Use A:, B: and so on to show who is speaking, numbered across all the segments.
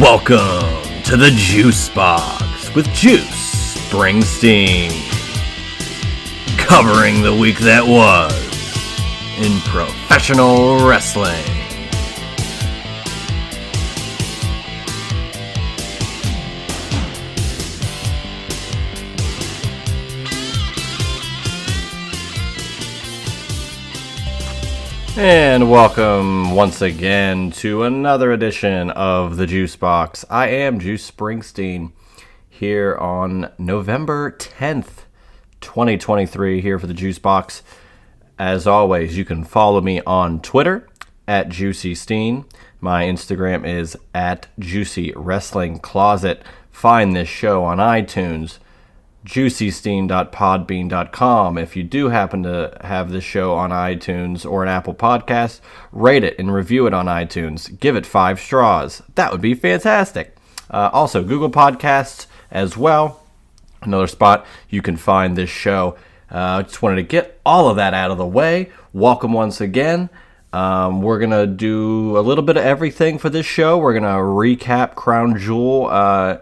A: Welcome to the Juice Box with Juice Springsteen, covering the week that was in professional wrestling. And welcome once again to another edition of the Juice Box. I am Juice Springsteen here on November 10th, 2023, here for the Juice Box. As always, you can follow me on Twitter at JuicySteen. My Instagram is at Juicy Wrestling Closet. Find this show on iTunes, juicysteen.podbean.com. If you do happen to have this show on iTunes or an Apple Podcast, rate it and review it on iTunes. Give it 5 straws. That would be fantastic. Also, Google Podcasts as well. Another spot you can find this show. Just wanted to get all of that out of the way. Welcome once again. We're going to do a little bit of everything for this show. We're going to recap Crown Jewel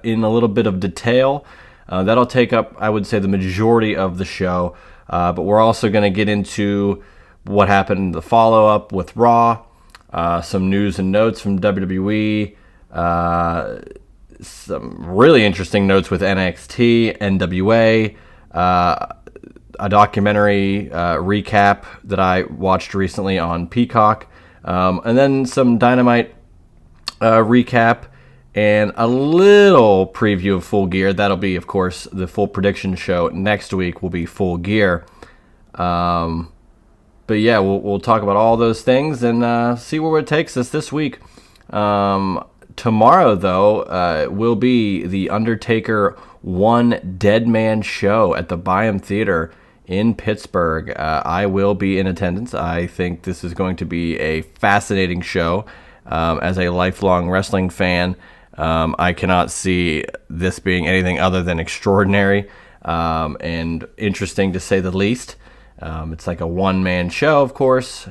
A: in a little bit of detail. That'll take up, I would say, the majority of the show. But we're also going to get into what happened in the follow-up with Raw, some news and notes from WWE, some really interesting notes with NXT, NWA, a documentary recap that I watched recently on Peacock, and then some Dynamite recap, and a little preview of Full Gear. That'll be, of course, the full prediction show. Next week will be Full Gear. But yeah, we'll talk about all those things and see where it takes us this week. Tomorrow, though, will be the Undertaker One Dead Man show at the Byham Theater in Pittsburgh. I will be in attendance. I think this is going to be a fascinating show. As a lifelong wrestling fan, I cannot see this being anything other than extraordinary and interesting, to say the least. It's like a one-man show, of course,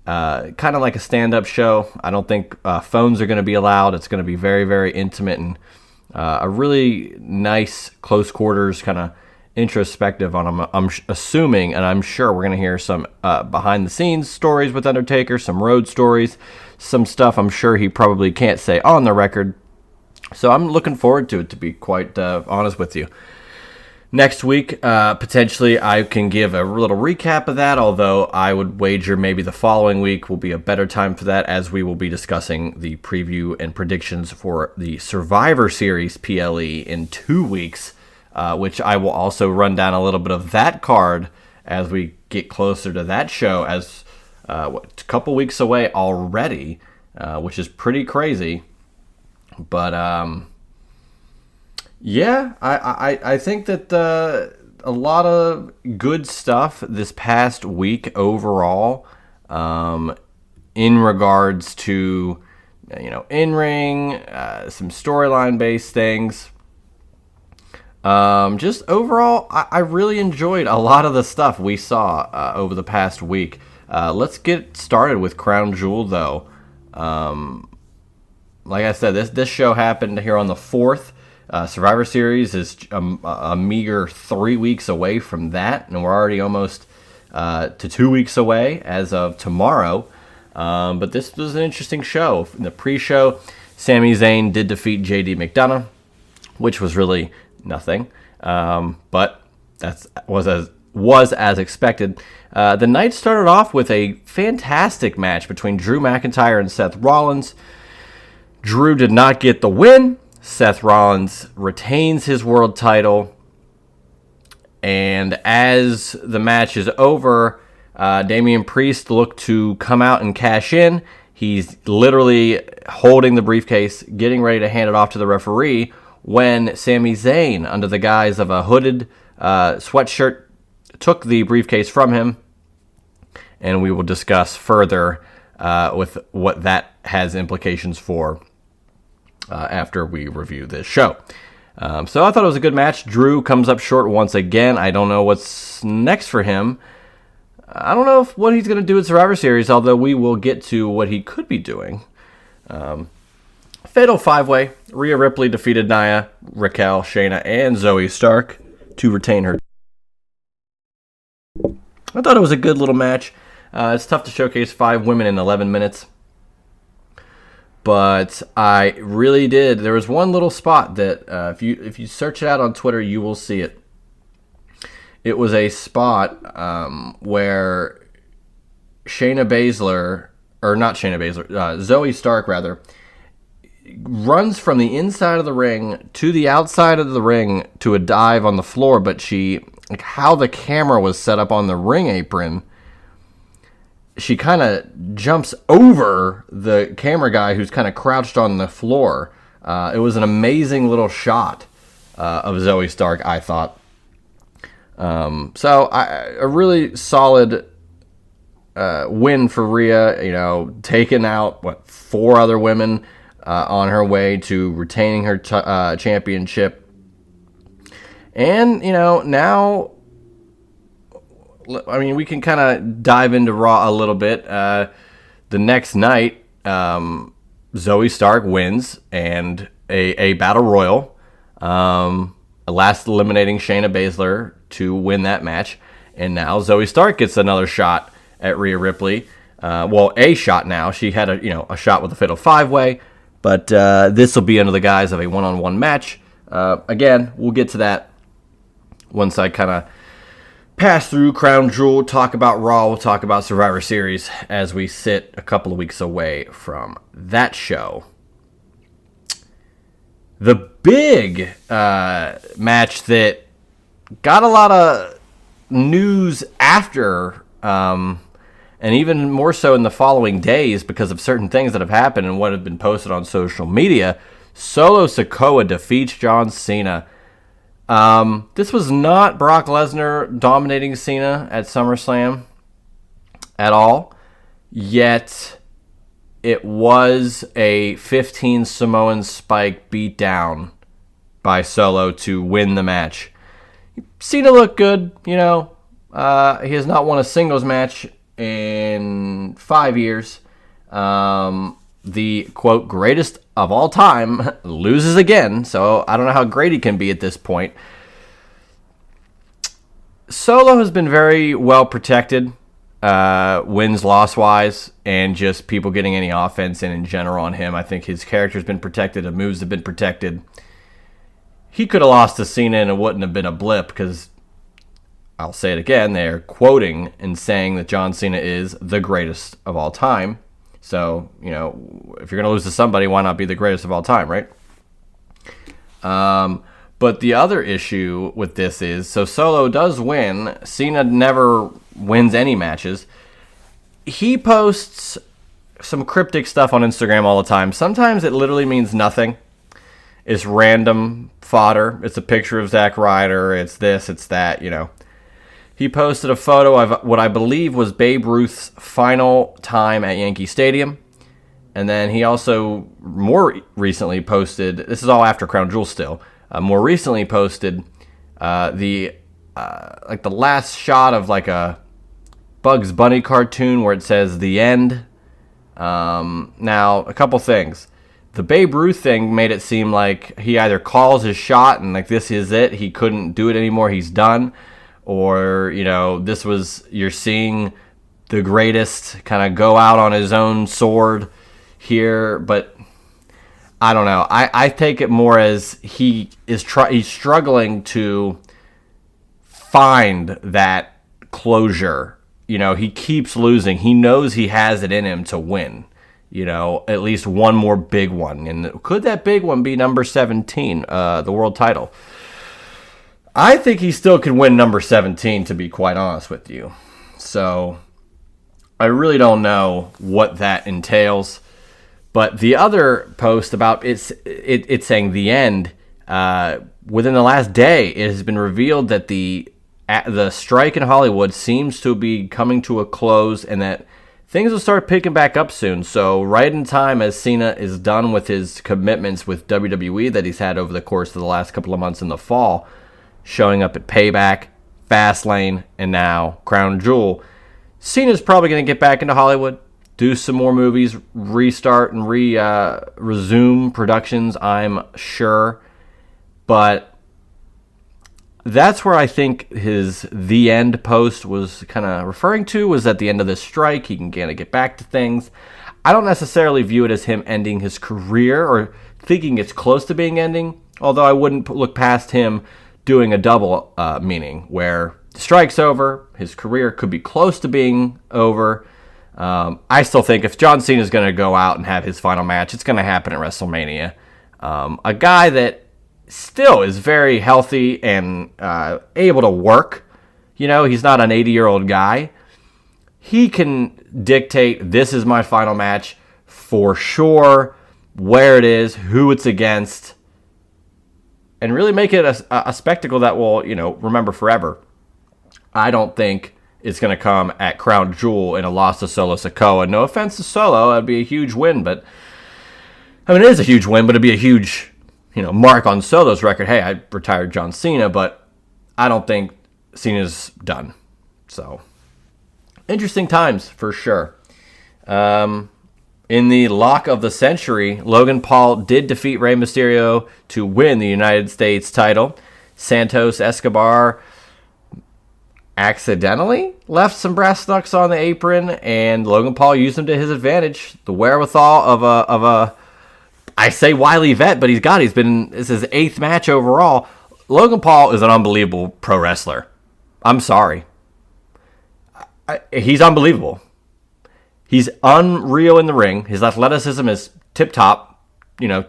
A: kind of like a stand-up show. I don't think phones are going to be allowed. It's going to be very, very intimate and a really nice, close quarters, kind of introspective on. I'm assuming, and I'm sure we're going to hear some behind-the-scenes stories with Undertaker, some road stories, some stuff I'm sure he probably can't say on the record. So I'm looking forward to it, to be quite honest with you. Next week, potentially, I can give a little recap of that, although I would wager maybe the following week will be a better time for that, as we will be discussing the preview and predictions for the Survivor Series PLE in 2 weeks, which I will also run down a little bit of that card as we get closer to that show, as a couple weeks away already, which is pretty crazy. But yeah, I think that a lot of good stuff this past week overall, in regards to in-ring, some storyline based things. Just overall, I really enjoyed a lot of the stuff we saw over the past week. Let's get started with Crown Jewel, though. Like I said, this show happened here on the 4th. Survivor Series is a meager 3 weeks away from that, and we're already almost to 2 weeks away as of tomorrow. But this was an interesting show. In the pre-show, Sami Zayn did defeat JD McDonough, which was really nothing, but that was as expected. The night started off with a fantastic match between Drew McIntyre and Seth Rollins. Drew did not get the win. Seth Rollins retains his world title. And as the match is over, Damian Priest looked to come out and cash in. He's literally holding the briefcase, getting ready to hand it off to the referee, when Sami Zayn, under the guise of a hooded sweatshirt, took the briefcase from him. And we will discuss further with what that has implications for after we review this show. So I thought it was a good match. Drew comes up short once again. I don't know what's next for him. I don't know what he's going to do at Survivor Series, although we will get to what he could be doing. Fatal 5-Way. Rhea Ripley defeated Nia, Raquel, Shayna, and Zoe Stark to retain her. I thought it was a good little match. It's tough to showcase 5 women in 11 minutes. But I really did. There was one little spot that if you search it out on Twitter, you will see it. It was a spot where Shayna Baszler, or not Shayna Baszler, Zoe Stark rather, runs from the inside of the ring to the outside of the ring to a dive on the floor, but how the camera was set up on the ring apron, she kind of jumps over the camera guy who's kind of crouched on the floor. It was an amazing little shot of Zoe Stark, I thought. So a really solid win for Rhea, taking out, 4 other women on her way to retaining her championship. And, now, I mean, we can kind of dive into Raw a little bit. The next night, Zoe Stark wins and a battle royal, last eliminating Shayna Baszler to win that match. And now Zoe Stark gets another shot at Rhea Ripley. A shot now. She had a shot with a Fatal 5-Way, but this will be under the guise of a one-on-one match. Again, we'll get to that once I kind of pass through Crown Jewel, talk about Raw, we'll talk about Survivor Series as we sit a couple of weeks away from that show. The big match that got a lot of news after, and even more so in the following days because of certain things that have happened and what have been posted on social media, Solo Sikoa defeats John Cena. This was not Brock Lesnar dominating Cena at SummerSlam at all, yet it was a 15 Samoan spike beatdown by Solo to win the match. Cena looked good, he has not won a singles match in 5 years. The, quote, greatest of all time loses again, so I don't know how great he can be at this point. Solo has been very well protected, wins-loss-wise, and just people getting any offense in general on him. I think his character's been protected, the moves have been protected. He could have lost to Cena and it wouldn't have been a blip because, I'll say it again, they're quoting and saying that John Cena is the greatest of all time. So, if you're going to lose to somebody, why not be the greatest of all time, right? But the other issue with this is, so Solo does win. Cena never wins any matches. He posts some cryptic stuff on Instagram all the time. Sometimes it literally means nothing. It's random fodder. It's a picture of Zack Ryder. It's this, it's that, He posted a photo of what I believe was Babe Ruth's final time at Yankee Stadium. And then he also more recently posted, this is all after Crown Jewel still, more recently posted the last shot of like a Bugs Bunny cartoon where it says the end. Now, a couple things. The Babe Ruth thing made it seem like he either calls his shot and like this is it, he couldn't do it anymore, he's done. Or, you're seeing the greatest kind of go out on his own sword here. But I don't know. I take it more as he's struggling to find that closure. He keeps losing. He knows he has it in him to win. At least one more big one. And could that big one be number 17, the world title? I think he still could win number 17, to be quite honest with you. So, I really don't know what that entails. But the other post about it's saying the end, within the last day, it has been revealed that the strike in Hollywood seems to be coming to a close and that things will start picking back up soon. So, right in time as Cena is done with his commitments with WWE that he's had over the course of the last couple of months in the fall, showing up at Payback, Fastlane, and now Crown Jewel, Cena's probably going to get back into Hollywood. do some more movies, restart and resume productions, I'm sure. But that's where I think his The End post was kind of referring to, was at the end of this strike, he can kind of get back to things. I don't necessarily view it as him ending his career or thinking it's close to being ending, although I wouldn't look past him doing a double meaning where the strike's over, his career could be close to being over. I still think if John Cena is going to go out and have his final match, it's going to happen at WrestleMania. A guy that still is very healthy and able to work. You know, he's not an 80-year-old guy. He can dictate, this is my final match for sure, where it is, who it's against, and really make it a spectacle that we'll, remember forever. I don't think it's going to come at Crown Jewel in a loss to Solo Sikoa. No offense to Solo, that'd be a huge win, but it is a huge win, but it'd be a huge mark on Solo's record. Hey, I retired John Cena, but I don't think Cena's done. So, interesting times for sure. In the lock of the century, Logan Paul did defeat Rey Mysterio to win the United States title. Santos Escobar accidentally left some brass knucks on the apron, and Logan Paul used them to his advantage. The wherewithal of a I say wily vet, but it's his 8th match overall. Logan Paul is an unbelievable pro wrestler. I'm sorry. He's unbelievable. He's unreal in the ring. His athleticism is tip-top,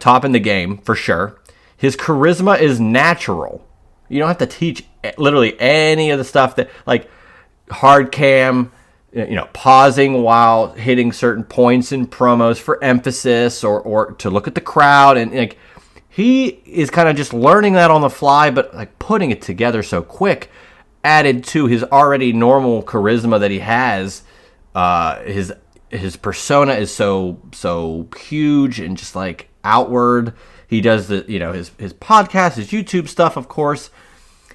A: top in the game for sure. His charisma is natural. You don't have to teach literally any of the stuff that, like hard cam, pausing while hitting certain points in promos for emphasis or to look at the crowd. And he is kind of just learning that on the fly, but putting it together so quick, added to his already normal charisma that he has. His persona is so huge and just outward. He does his podcast, his YouTube stuff, of course.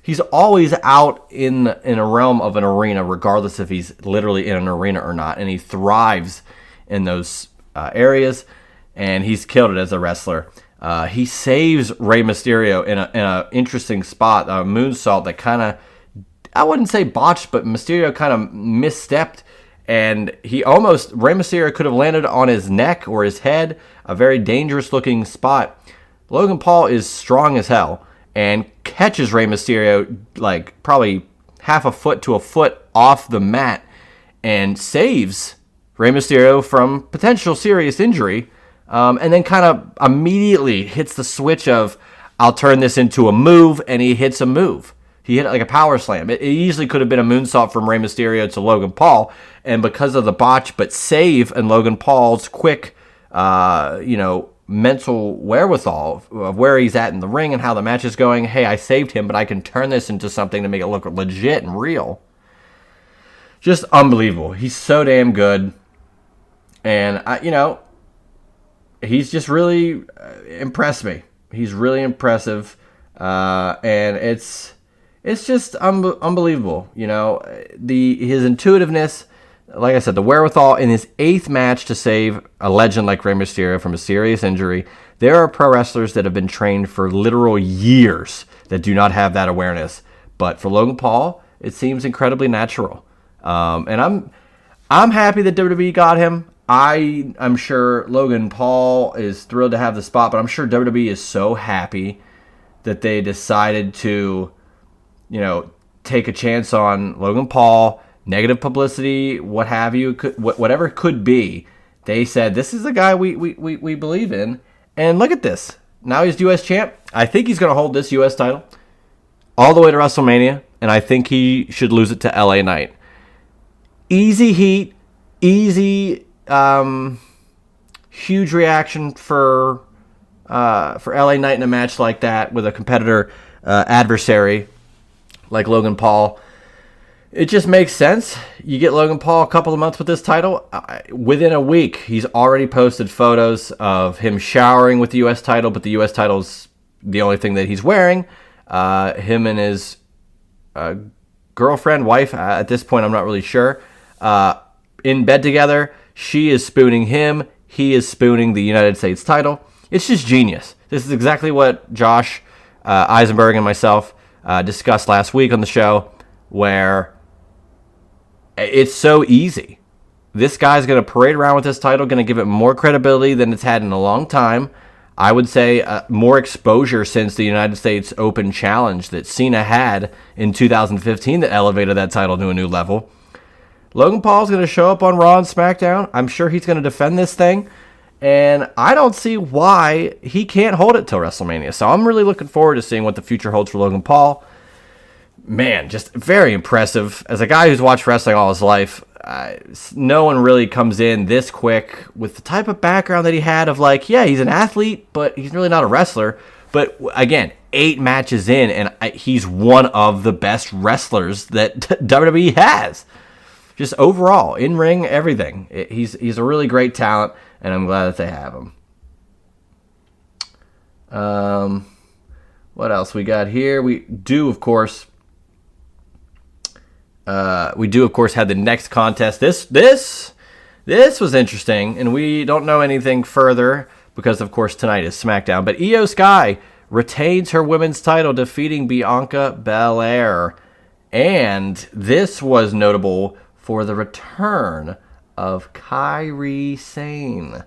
A: He's always out in a realm of an arena, regardless if he's literally in an arena or not, and he thrives in those areas, and he's killed it as a wrestler. He saves Rey Mysterio in a interesting spot, a moonsault that kind of, I wouldn't say botched, but Mysterio kind of misstepped, and Rey Mysterio could have landed on his neck or his head, a very dangerous looking spot. Logan Paul is strong as hell and catches Rey Mysterio probably half a foot to a foot off the mat and saves Rey Mysterio from potential serious injury, and then kind of immediately hits the switch of, I'll turn this into a move, and he hits a move. He hit it like a power slam. It easily could have been a moonsault from Rey Mysterio to Logan Paul, and because of the botch but save and Logan Paul's quick, mental wherewithal of where he's at in the ring and how the match is going, hey, I saved him, but I can turn this into something to make it look legit and real. Just unbelievable. He's so damn good. And, he's just really impressed me. He's really impressive. And it's just unbelievable. His intuitiveness, like I said, the wherewithal in his 8th match to save a legend like Rey Mysterio from a serious injury. There are pro wrestlers that have been trained for literal years that do not have that awareness. But for Logan Paul, it seems incredibly natural. And I'm happy that WWE got him. I'm sure Logan Paul is thrilled to have the spot, but I'm sure WWE is so happy that they decided to, take a chance on Logan Paul. Negative publicity, what have you, whatever it could be. They said, this is a guy we believe in. And look at this. Now he's U.S. champ. I think he's going to hold this U.S. title all the way to WrestleMania, and I think he should lose it to L.A. Knight. Easy heat, easy, huge reaction for L.A. Knight in a match like that with a competitor adversary like Logan Paul. It just makes sense. You get Logan Paul a couple of months with this title. Within a week, he's already posted photos of him showering with the U.S. title, but the U.S. title's the only thing that he's wearing. Him and his girlfriend, wife, at this point, I'm not really sure, in bed together, She is spooning him. He is spooning the United States title. It's just genius. This is exactly what Josh Eisenberg and myself discussed last week on the show, where it's so easy. This guy's going to parade around with this title, going to give it more credibility than it's had in a long time. I would say more exposure since the United States Open Challenge that Cena had in 2015 that elevated that title to a new level. Logan Paul's going to show up on Raw and SmackDown. I'm sure he's going to defend this thing. And I don't see why he can't hold it till WrestleMania. So I'm really looking forward to seeing what the future holds for Logan Paul. Man, just very impressive. As a guy who's watched wrestling all his life, no one really comes in this quick with the type of background that he had of like, yeah, he's an athlete, but he's really not a wrestler. But again, 8 matches in, and he's one of the best wrestlers that WWE has. Just overall, in-ring, everything. He's a really great talent, and I'm glad that they have him. What else we got here? We do, of course, have the next contest. This was interesting, and we don't know anything further because, of course, tonight is SmackDown. But Io Sky retains her women's title, defeating Bianca Belair. And this was notable for the return of Kairi Sane.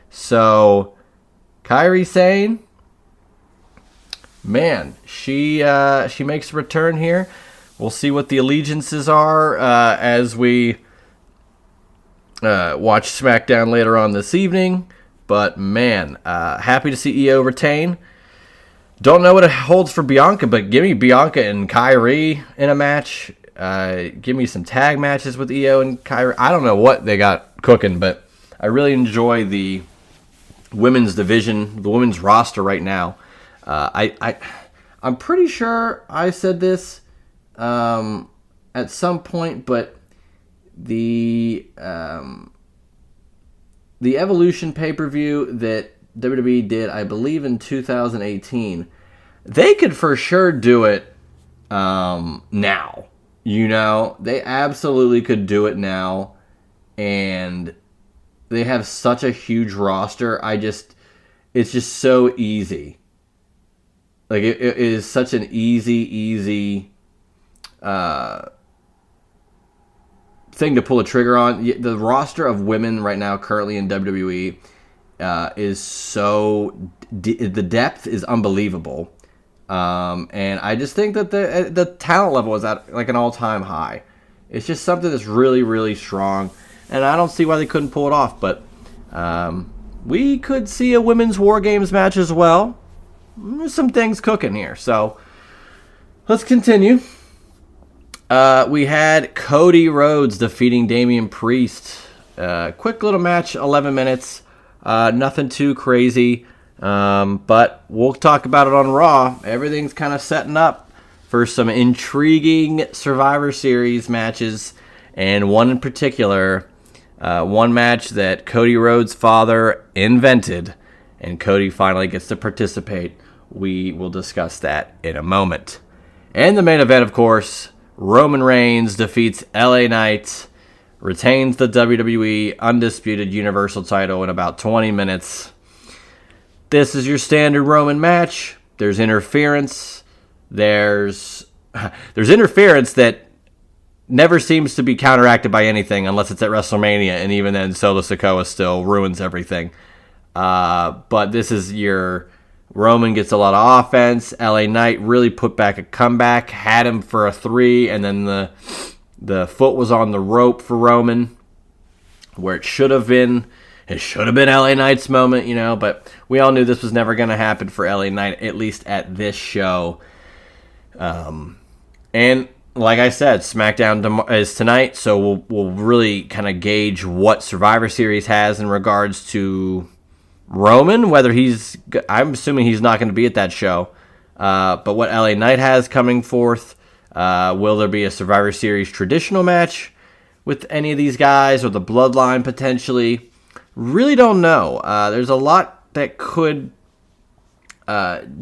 A: So, Kairi Sane, man, she makes a return here. We'll see what the allegiances are as we watch SmackDown later on this evening. But, man, happy to see Io retain. Don't know what it holds for Bianca, but give me Bianca and Kairi in a match. Give me some tag matches with Io and Kairi. I don't know what they got cooking, but I really enjoy the women's division, the women's roster right now. I'm pretty sure I said this at some point, but the Evolution pay-per-view that WWE did, I believe in 2018, they could for sure do it now. You know, they absolutely could do it now, and they have such a huge roster. It's just so easy. Like, it is such an easy thing to pull a trigger on. The roster of women right now currently in WWE is so... the depth is unbelievable. And I just think that the talent level is at like an all-time high. It's just something that's really, really strong. And I don't see why they couldn't pull it off. But we could see a women's War Games match as well. There's some things cooking here. So let's continue. We had Cody Rhodes defeating Damian Priest. Quick little match, 11 minutes. Nothing too crazy. But we'll talk about it on Raw. Everything's kind of setting up for some intriguing Survivor Series matches, and one in particular, one match that Cody Rhodes' father invented, and Cody finally gets to participate. We will discuss that in a moment. And the main event, of course, Roman Reigns defeats LA Knight, retains the WWE Undisputed Universal title in about 20 minutes. This is your standard Roman match. There's interference. There's interference that never seems to be counteracted by anything unless it's at WrestleMania, and even then, Solo Sikoa still ruins everything. But this is your Roman gets a lot of offense. LA Knight really put back a comeback, had him for a 3, and then the foot was on the rope for Roman, where it should have been. It should have been LA Knight's moment, you know, but we all knew this was never going to happen for LA Knight, at least at this show. And like I said, SmackDown is tonight, so we'll really kind of gauge what Survivor Series has in regards to Roman, whether I'm assuming he's not going to be at that show, but what LA Knight has coming forth. Will there be a Survivor Series traditional match with any of these guys, or the Bloodline potentially? Really don't know. There's a lot that could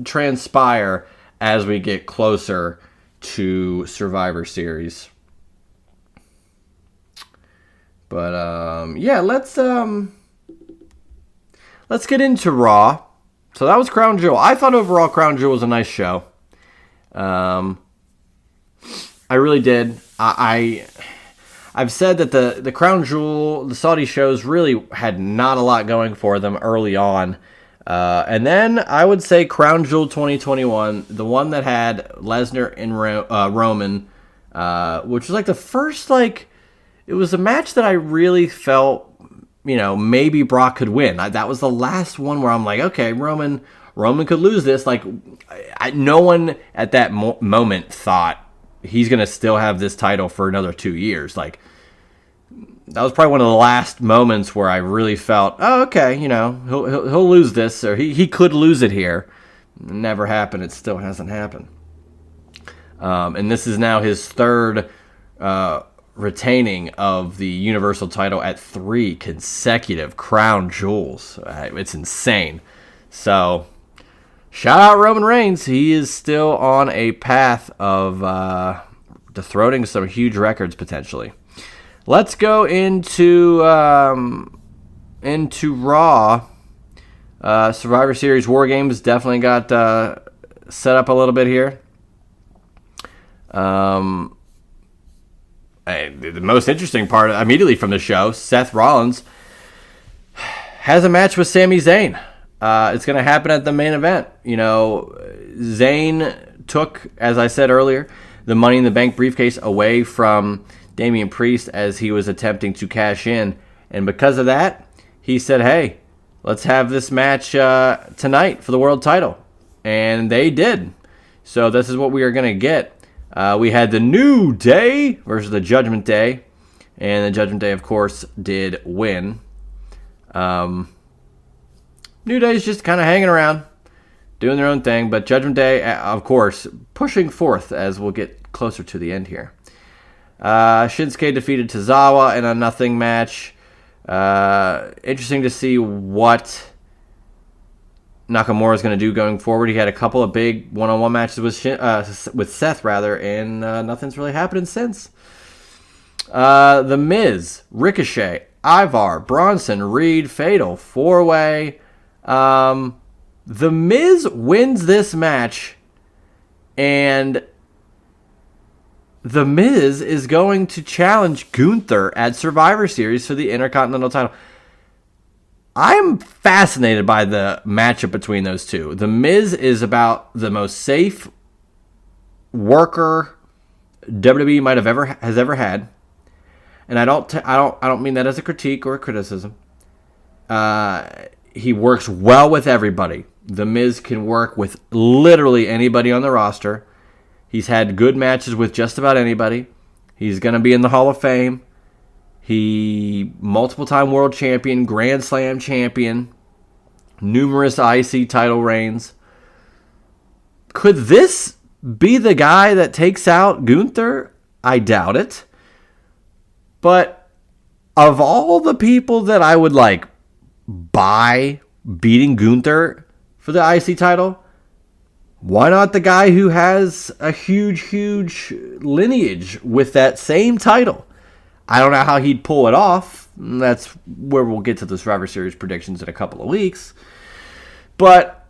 A: transpire as we get closer to Survivor Series. But yeah, let's get into Raw. So that was Crown Jewel. I thought overall Crown Jewel was a nice show. I really did. I've said that the Crown Jewel, the Saudi shows really had not a lot going for them early on. And then I would say Crown Jewel 2021, the one that had Lesnar and Roman, which was like the first, like, it was a match that I really felt, maybe Brock could win. That was the last one where I'm like, okay, Roman could lose this. Like, no one at that moment thought he's going to still have this title for another 2 years. Like, that was probably one of the last moments where I really felt, oh, okay, he'll lose this, or he could lose it here. Never happened. It still hasn't happened. And this is now his third retaining of the Universal title at 3 consecutive Crown Jewels. It's insane. So, shout out Roman Reigns. He is still on a path of dethroning some huge records potentially. Let's go into Raw. Survivor Series War Games definitely got set up a little bit here. The most interesting part immediately from the show, Seth Rollins has a match with Sami Zayn. It's going to happen at the main event. Zayn took, as I said earlier, the Money in the Bank briefcase away from Damian Priest as he was attempting to cash in. And because of that, he said, hey, let's have this match tonight for the world title. And they did. So this is what we are going to get. We had the New Day versus the Judgment Day. And the Judgment Day, of course, did win. New Day's just kind of hanging around, doing their own thing. But Judgment Day, of course, pushing forth as we'll get closer to the end here. Shinsuke defeated Tozawa in a nothing match. Interesting to see what Nakamura is going to do going forward. He had a couple of big one-on-one matches with Seth, and nothing's really happened since. The Miz, Ricochet, Ivar, Bronson, Reed, Fatal, 4-way. The Miz wins this match, and The Miz is going to challenge Gunther at Survivor Series for the Intercontinental title. I'm fascinated by the matchup between those two. The Miz is about the most safe worker WWE has ever had, and I don't mean that as a critique or a criticism. He works well with everybody. The Miz can work with literally anybody on the roster. He's had good matches with just about anybody. He's going to be in the Hall of Fame. He multiple-time world champion, Grand Slam champion, numerous IC title reigns. Could this be the guy that takes out Gunther? I doubt it. But of all the people that I would buy beating Gunther for the IC title, why not the guy who has a huge lineage with that same title? I don't know how he'd pull it off. That's where we'll get to the Survivor Series predictions in a couple of weeks. But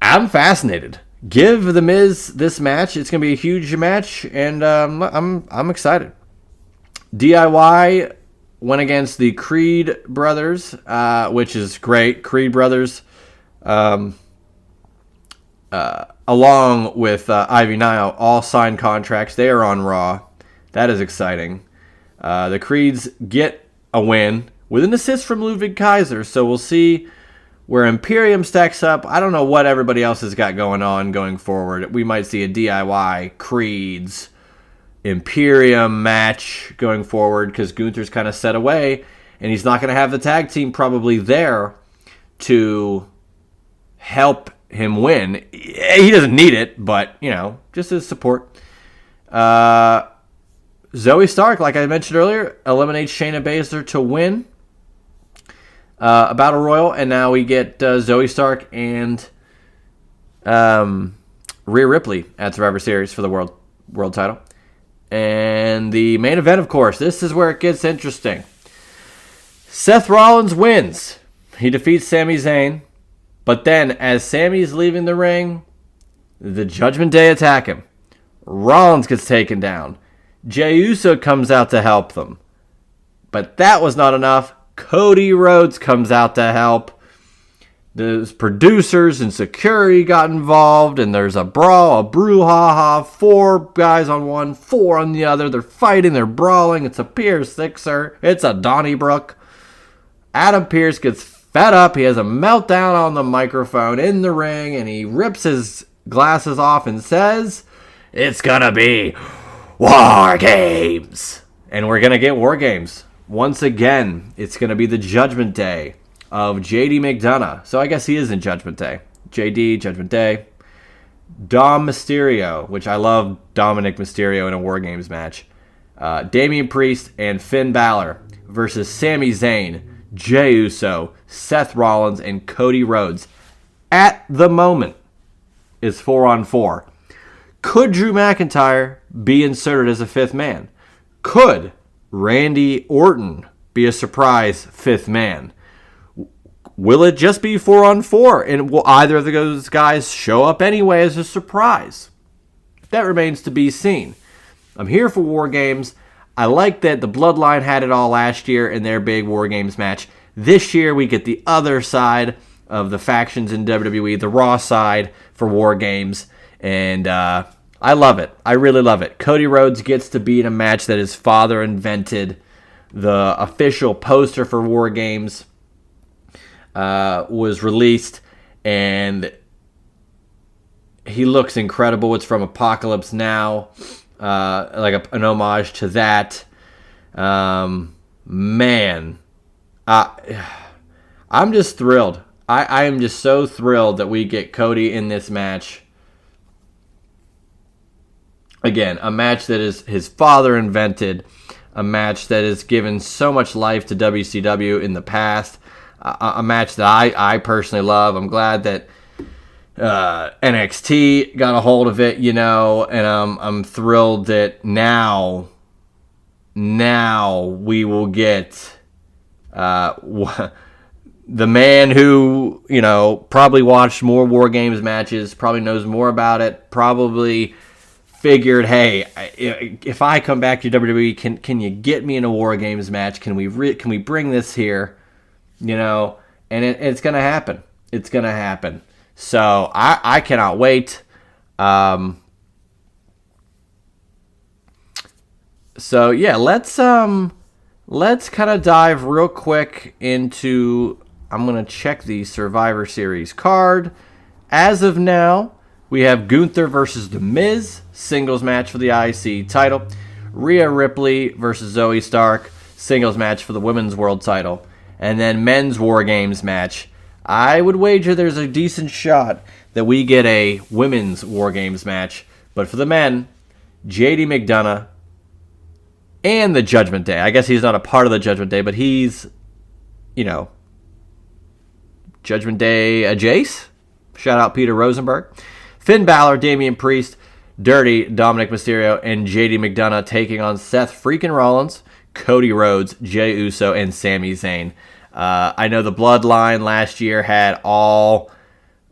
A: I'm fascinated. Give The Miz this match. It's going to be a huge match, and I'm excited. DIY went against the Creed brothers, which is great. Creed brothers, along with Ivy Nile, all signed contracts. They are on Raw. That is exciting. The Creeds get a win with an assist from Ludwig Kaiser, so we'll see where Imperium stacks up. I don't know what everybody else has got going forward. We might see a DIY Creeds Imperium match going forward because Gunther's kind of set away, and he's not going to have the tag team probably there to help him win. He doesn't need it, but, just as support. Zoe Stark, like I mentioned earlier, eliminates Shayna Baszler to win a Battle Royal, and now we get Zoe Stark and Rhea Ripley at Survivor Series for the world title. And the main event, of course, this is where it gets interesting. Seth Rollins wins. He defeats Sami Zayn. But then, as Sami's leaving the ring, the Judgment Day attack him. Rollins gets taken down. Jey Uso comes out to help them. But that was not enough. Cody Rhodes comes out to help. The producers and security got involved, and there's a brawl, a brouhaha. 4 guys on one, 4 on the other. They're fighting, they're brawling. It's a Pier Sixer. It's a Donnybrook. Adam Pearce gets fed up. He has a meltdown on the microphone in the ring, and he rips his glasses off and says, "It's gonna be War Games." And we're gonna get War Games. Once again, it's gonna be the Judgment Day of JD McDonough. So I guess he is in Judgment Day. JD, Judgment Day. Dom Mysterio, which I love Dominic Mysterio in a War Games match. Damian Priest and Finn Balor versus Sami Zayn, Jey Uso, Seth Rollins, and Cody Rhodes. At the moment, is 4-on-4. Could Drew McIntyre be inserted as a 5th man? Could Randy Orton be a surprise 5th man? Will it just be 4-on-4? And will either of those guys show up anyway as a surprise? That remains to be seen. I'm here for War Games. I like that the Bloodline had it all last year in their big War Games match. This year we get the other side of the factions in WWE, the Raw side for War Games. And I love it. I really love it. Cody Rhodes gets to be in a match that his father invented. The official poster for War Games was released, and he looks incredible. It's from Apocalypse Now, like an homage to that. Man, I'm just thrilled. I am just so thrilled that we get Cody in this match. Again, a match that is his father invented, a match that has given so much life to WCW in the past, a match that I personally love. I'm glad that NXT got a hold of it, and I'm thrilled that now we will get the man who, probably watched more War Games matches, probably knows more about it, probably figured, hey, if I come back to WWE, can you get me in a War Games match? Can we bring this here? And it's gonna happen. It's gonna happen. So I cannot wait. So yeah, let's kind of dive real quick into. I'm gonna check the Survivor Series card. As of now, we have Gunther versus The Miz, singles match for the IC title. Rhea Ripley versus Zoe Stark, singles match for the Women's World title. And then men's War Games match. I would wager there's a decent shot that we get a Women's War Games match. But for the men, JD McDonough and the Judgment Day. I guess he's not a part of the Judgment Day, but he's, Judgment Day Jace. Shout out Peter Rosenberg. Finn Balor, Damian Priest, Dirty, Dominic Mysterio, and JD McDonough taking on Seth freaking Rollins, Cody Rhodes, Jey Uso, and Sami Zayn. I know the Bloodline last year had all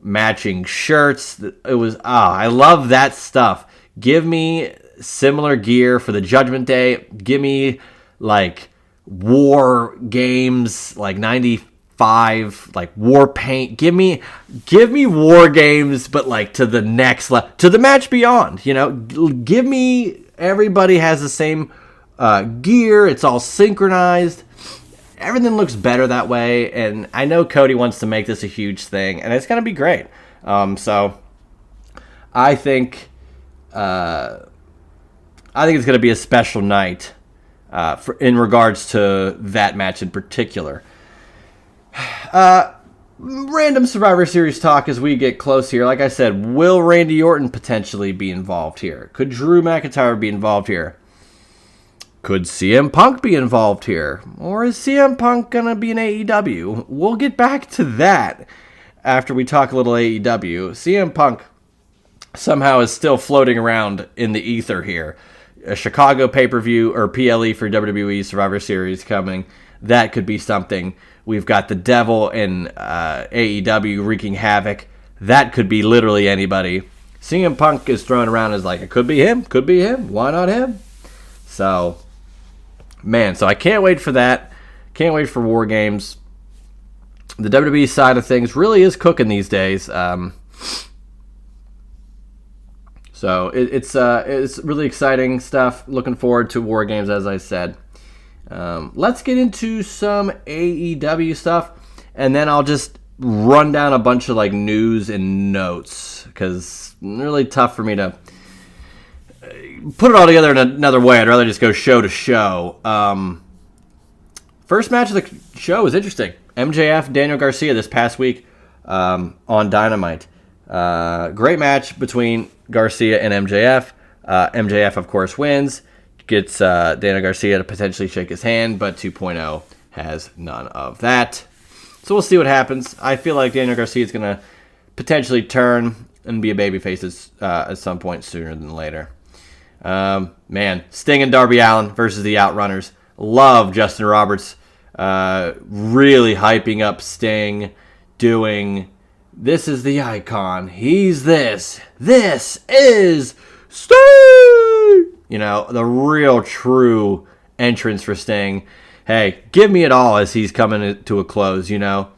A: matching shirts. It was, I love that stuff. Give me similar gear for the Judgment Day. Give me, War Games, 95, war paint. Give me War Games, but to the next level, to the match beyond. Give me, everybody has the same gear. It's all synchronized. Everything looks better that way, and I know Cody wants to make this a huge thing, and it's gonna be great. So I think it's gonna be a special night in regards to that match in particular. Random Survivor Series talk as we get close here. Like I said, will Randy Orton potentially be involved here? Could Drew McIntyre be involved here? Could CM Punk be involved here? Or is CM Punk going to be in AEW? We'll get back to that after we talk a little AEW. CM Punk somehow is still floating around in the ether here. A Chicago pay-per-view or PLE for WWE Survivor Series coming. That could be something. We've got the Devil in AEW wreaking havoc. That could be literally anybody. CM Punk is thrown around as like, it could be him, why not him? So, man, so I can't wait for that. Can't wait for War Games. The WWE side of things really is cooking these days. So it's really exciting stuff. Looking forward to War Games, as I said. Let's get into some AEW stuff, and then I'll just run down a bunch of like news and notes, because it's really tough for me to put it all together in another way. I'd rather just go show to show. First match of the show was interesting. MJF, Daniel Garcia this past week on Dynamite. Great match between Garcia and MJF. MJF, of course, wins. Gets Daniel Garcia to potentially shake his hand, but 2.0 has none of that. So we'll see what happens. I feel like Daniel Garcia is going to potentially turn and be a babyface at some point sooner than later. Man, Sting and Darby Allin versus the Outrunners. Love Justin Roberts really hyping up Sting, doing, this is the icon, he's this is Sting! You know, the real true entrance for Sting. Hey, give me it all as he's coming to a close, you know.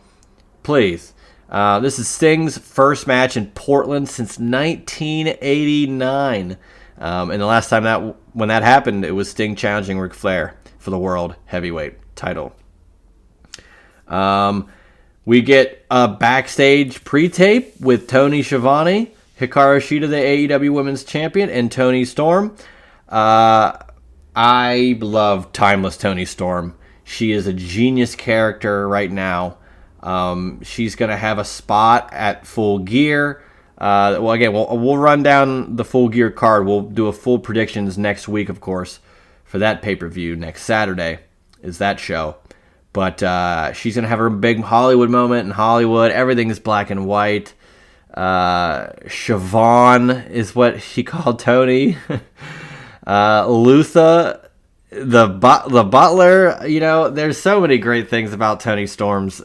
A: Please. This is Sting's first match in Portland since 1989. And the last time when that happened, it was Sting challenging Ric Flair for the World Heavyweight title. We get a backstage pre-tape with Tony Schiavone, Hikaru Shida, the AEW Women's Champion, and Toni Storm. I love Timeless Toni Storm. She is a genius character right now. She's going to have a spot at Full Gear. We'll run down the Full Gear card. We'll do a full predictions next week, of course, for that pay-per-view. Next Saturday is that show. But she's going to have her big Hollywood moment in Hollywood. Everything is black and white. Siobhan is what she called Tony. Luther, the butler. You know, there's so many great things about Toni Storm's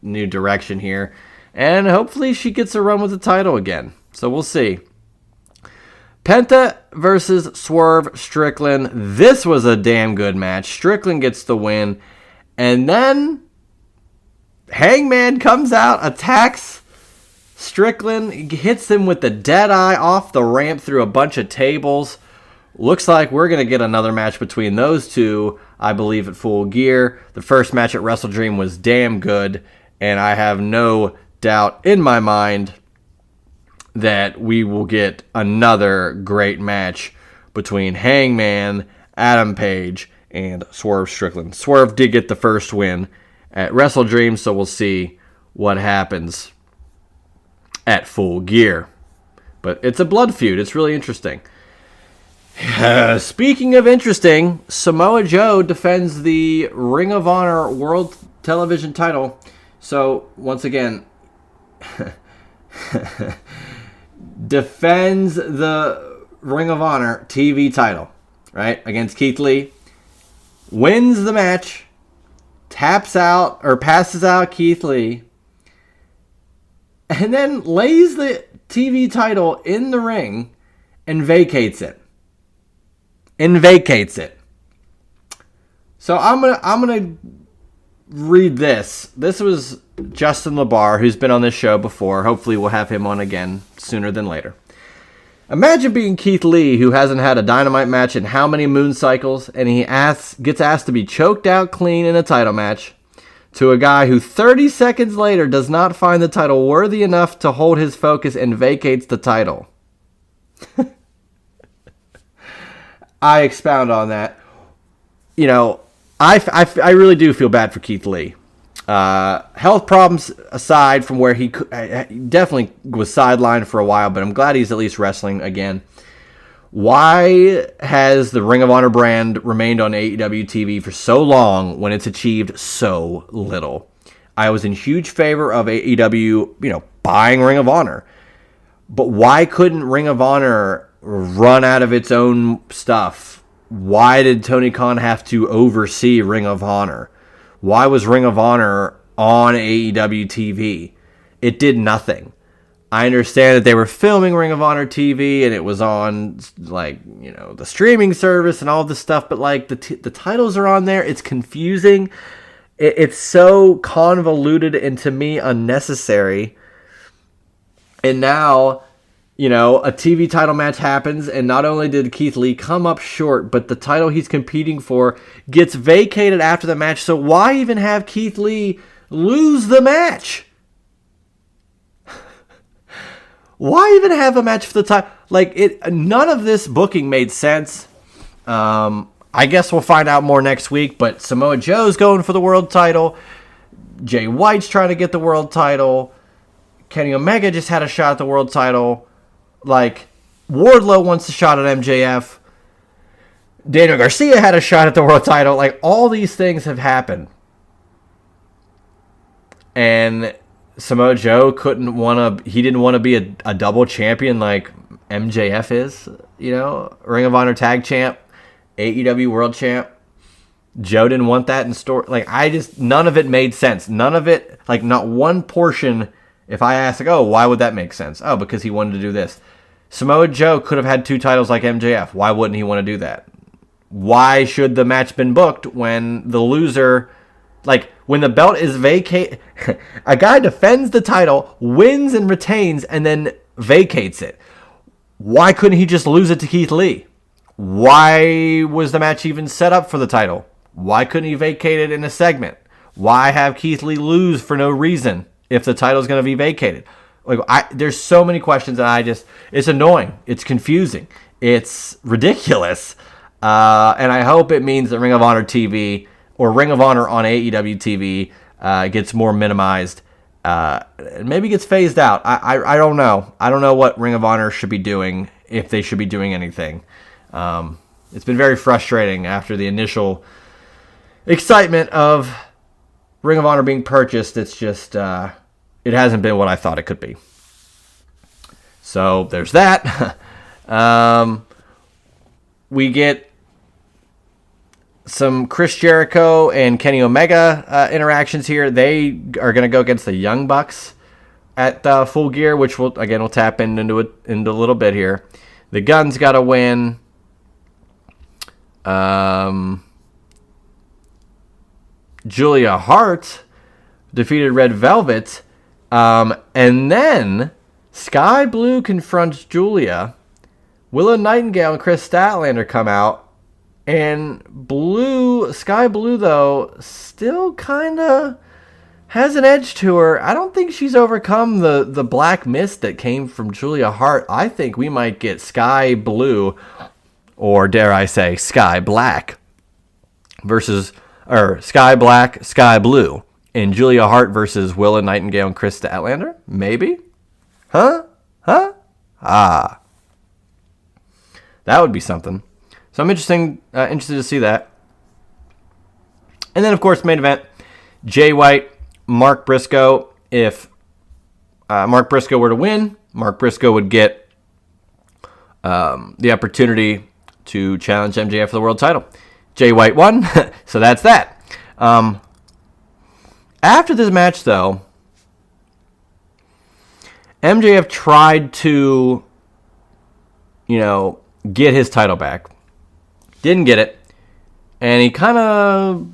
A: new direction here. And hopefully she gets a run with the title again. So we'll see. Penta versus Swerve Strickland. This was a damn good match. Strickland gets the win. And then Hangman comes out, attacks Strickland, hits him with the dead eye off the ramp through a bunch of tables. Looks like we're going to get another match between those two, I believe, at Full Gear. The first match at Wrestle Dream was damn good, and I have no doubt in my mind that we will get another great match between Hangman, Adam Page, and Swerve Strickland. Swerve did get the first win at Wrestle Dream, so we'll see what happens at Full Gear. But it's a blood feud. It's really interesting. Speaking of interesting, Samoa Joe defends the Ring of Honor World Television title. So, once again, defends the Ring of Honor TV title, right, against Keith Lee. Wins the match, taps out or passes out Keith Lee, and then lays the TV title in the ring and vacates it. So I'm gonna read this. This was Justin LaBar, who's been on this show before. Hopefully we'll have him on again sooner than later. Imagine being Keith Lee, who hasn't had a Dynamite match in how many moon cycles, and he gets asked to be choked out clean in a title match, to a guy who 30 seconds later does not find the title worthy enough to hold his focus and vacates the title. I expound on that. You know, I really do feel bad for Keith Lee. Health problems aside, from where he definitely was sidelined for a while, but I'm glad he's at least wrestling again. Why has the Ring of Honor brand remained on AEW TV for so long when it's achieved so little? I was in huge favor of AEW, buying Ring of Honor. But why couldn't Ring of Honor run out of its own stuff? Why did Tony Khan have to oversee Ring of Honor? Why was Ring of Honor on AEW TV? It did nothing. I understand that they were filming Ring of Honor TV and it was on, like, you know, the streaming service and all this stuff, but like the titles are on there. It's confusing. It's so convoluted and to me unnecessary. And now, you know, a TV title match happens, and not only did Keith Lee come up short, but the title he's competing for gets vacated after the match. So why even have Keith Lee lose the match? Why even have a match for the title? Like, none of this booking made sense. I guess we'll find out more next week, but Samoa Joe's going for the world title. Jay White's trying to get the world title. Kenny Omega just had a shot at the world title. Like, Wardlow wants a shot at MJF. Daniel Garcia had a shot at the world title. Like, all these things have happened. And Samoa Joe didn't want to be a double champion like MJF is, you know, Ring of Honor tag champ, AEW world champ. Joe didn't want that in store. Like, none of it made sense. None of it, like, not one portion. If I ask, like, oh, why would that make sense? Oh, because he wanted to do this. Samoa Joe could have had 2 titles like MJF. Why wouldn't he want to do that? Why should the match been booked when the loser, like, when the belt is vacated, a guy defends the title, wins and retains, and then vacates it. Why couldn't he just lose it to Keith Lee? Why was the match even set up for the title? Why couldn't he vacate it in a segment? Why have Keith Lee lose for no reason if the title's going to be vacated? Like, there's so many questions that it's annoying. It's confusing. It's ridiculous. And I hope it means that Ring of Honor TV or Ring of Honor on AEW TV gets more minimized. Maybe gets phased out. I don't know. I don't know what Ring of Honor should be doing, if they should be doing anything. It's been very frustrating after the initial excitement of Ring of Honor being purchased. It's just, it hasn't been what I thought it could be. So there's that. We get some Chris Jericho and Kenny Omega interactions here. They are going to go against the Young Bucks at Full Gear, which we'll tap into a little bit here. The Guns got to win. Julia Hart defeated Red Velvet. And then Sky Blue confronts Julia. Willow Nightingale and Chris Statlander come out. And Sky Blue, though, still kind of has an edge to her. I don't think she's overcome the black mist that came from Julia Hart. I think we might get Sky Blue, or dare I say, Sky Black, Sky Black, Sky Blue, and Julia Hart versus Willow Nightingale and Chris Statlander? Maybe? Huh? That would be something. So I'm interested to see that. And then, of course, main event, Jay White, Mark Briscoe. If Mark Briscoe were to win, Mark Briscoe would get the opportunity to challenge MJF for the world title. Jay White won, so that's that. After this match, though, MJF tried to, get his title back. Didn't get it. And he kind of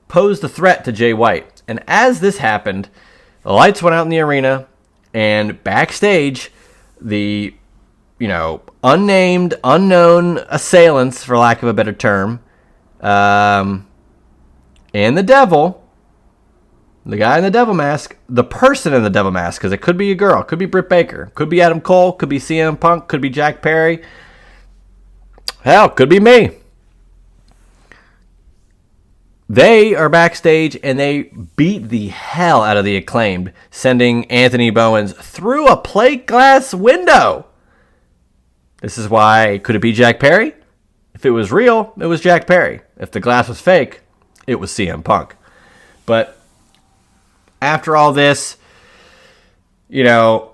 A: posed a threat to Jay White. And as this happened, the lights went out in the arena, and backstage, the, unnamed, unknown assailants, for lack of a better term, and the devil, the guy in the devil mask, the person in the devil mask, because it could be a girl, could be Britt Baker, could be Adam Cole, could be CM Punk, could be Jack Perry, hell, could be me. They are backstage, and they beat the hell out of the Acclaimed, sending Anthony Bowens through a plate glass window. This is why, could it be Jack Perry? If it was real, it was Jack Perry. If the glass was fake, it was CM Punk. But after all this, MJF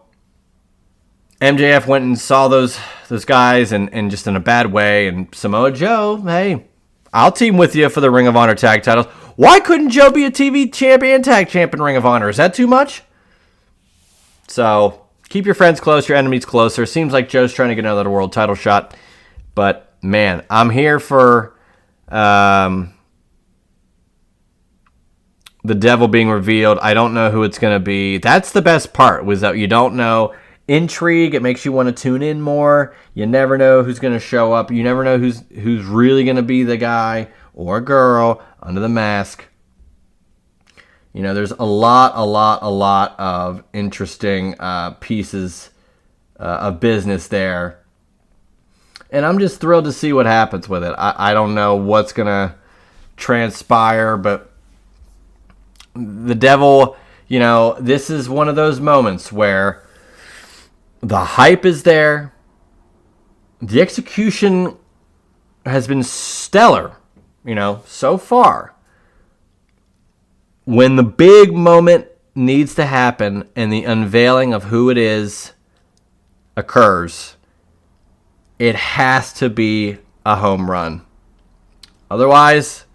A: went and saw those guys and just in a bad way. And Samoa Joe, hey, I'll team with you for the Ring of Honor tag titles. Why couldn't Joe be a TV champion and tag champ in Ring of Honor? Is that too much? So keep your friends close, your enemies closer. Seems like Joe's trying to get another world title shot. But, man, I'm here for the devil being revealed. I don't know who it's going to be. That's the best part, was that you don't know. Intrigue, it makes you want to tune in more. You never know who's going to show up. You never know who's really going to be the guy or girl under the mask. You know, there's a lot of interesting pieces of business there. And I'm just thrilled to see what happens with it. I don't know what's going to transpire, but the devil, you know, this is one of those moments where the hype is there. The execution has been stellar, you know, so far. When the big moment needs to happen and the unveiling of who it is occurs, it has to be a home run. Otherwise,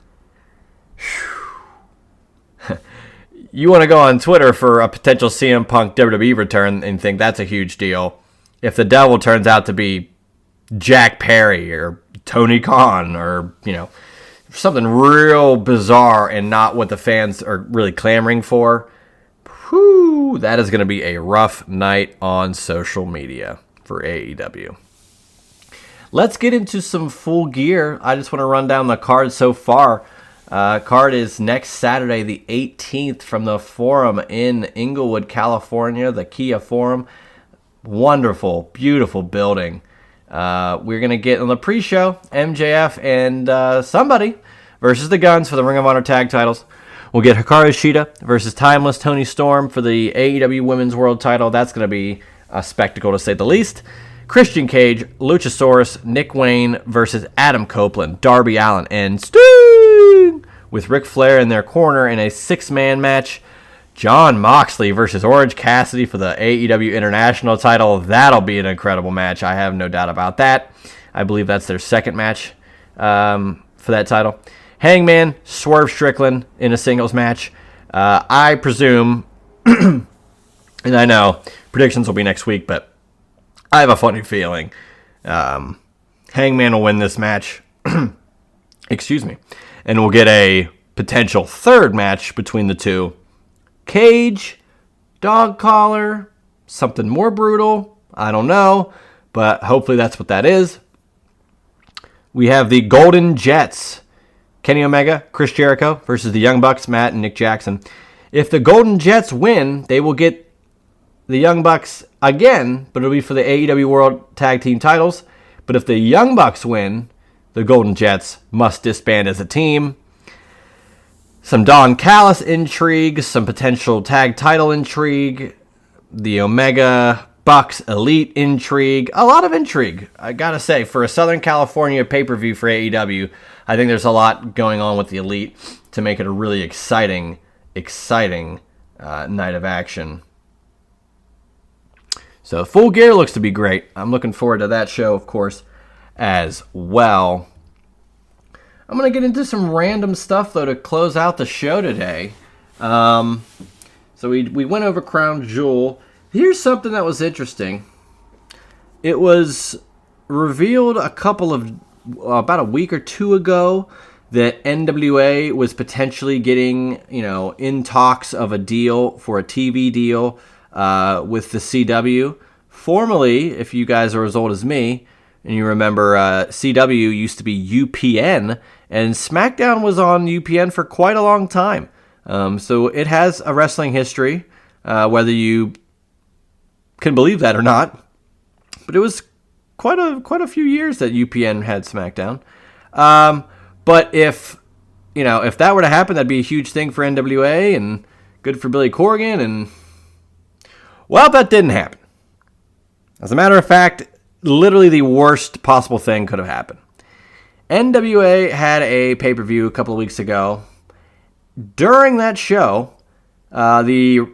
A: you want to go on Twitter for a potential CM Punk WWE return and think that's a huge deal. If the devil turns out to be Jack Perry or Tony Khan or, you know, something real bizarre and not what the fans are really clamoring for, whew, that is going to be a rough night on social media for AEW. Let's get into some Full Gear. I just want to run down the card so far. Card is next Saturday, the 18th, from the Forum in Inglewood, California, the Kia Forum. Wonderful, beautiful building. We're going to get on the pre-show, MJF and somebody versus the Guns for the Ring of Honor tag titles. We'll get Hikaru Shida versus Timeless Tony Storm for the AEW Women's World title. That's going to be a spectacle, to say the least. Christian Cage, Luchasaurus, Nick Wayne versus Adam Copeland, Darby Allin, and Sting, with Ric Flair in their corner in a 6-man match. Jon Moxley versus Orange Cassidy for the AEW International title. That'll be an incredible match. I have no doubt about that. I believe that's their second match for that title. Hangman, Swerve Strickland in a singles match. I presume, and I know predictions will be next week, but I have a funny feeling Hangman will win this match. Excuse me. And we'll get a potential third match between the two. Cage, dog collar, something more brutal. I don't know, but hopefully that's what that is. We have the Golden Jets, Kenny Omega, Chris Jericho versus the Young Bucks, Matt and Nick Jackson. If the Golden Jets win, they will get the Young Bucks again, but it'll be for the AEW World Tag Team titles. But if the Young Bucks win, the Golden Jets must disband as a team. Some Don Callis intrigue, some potential tag title intrigue, the Omega Bucks Elite intrigue, a lot of intrigue. I gotta say, for a Southern California pay-per-view for AEW, I think there's a lot going on with the Elite to make it a really exciting night of action. So Full Gear looks to be great. I'm looking forward to that show, of course, as well. I'm going to get into some random stuff, though, to close out the show today. So we went over Crown Jewel. Here's something that was interesting. It was revealed about a week or two ago that NWA was potentially getting, in talks of a deal for a TV deal with the CW. Formerly, if you guys are as old as me, and you remember CW used to be UPN, and SmackDown was on UPN for quite a long time. So it has a wrestling history, whether you can believe that or not. But it was quite a few years that UPN had SmackDown. But if that were to happen, that'd be a huge thing for NWA and good for Billy Corgan. And well, that didn't happen. As a matter of fact, literally the worst possible thing could have happened. NWA had a pay-per-view a couple of weeks ago. During that show, the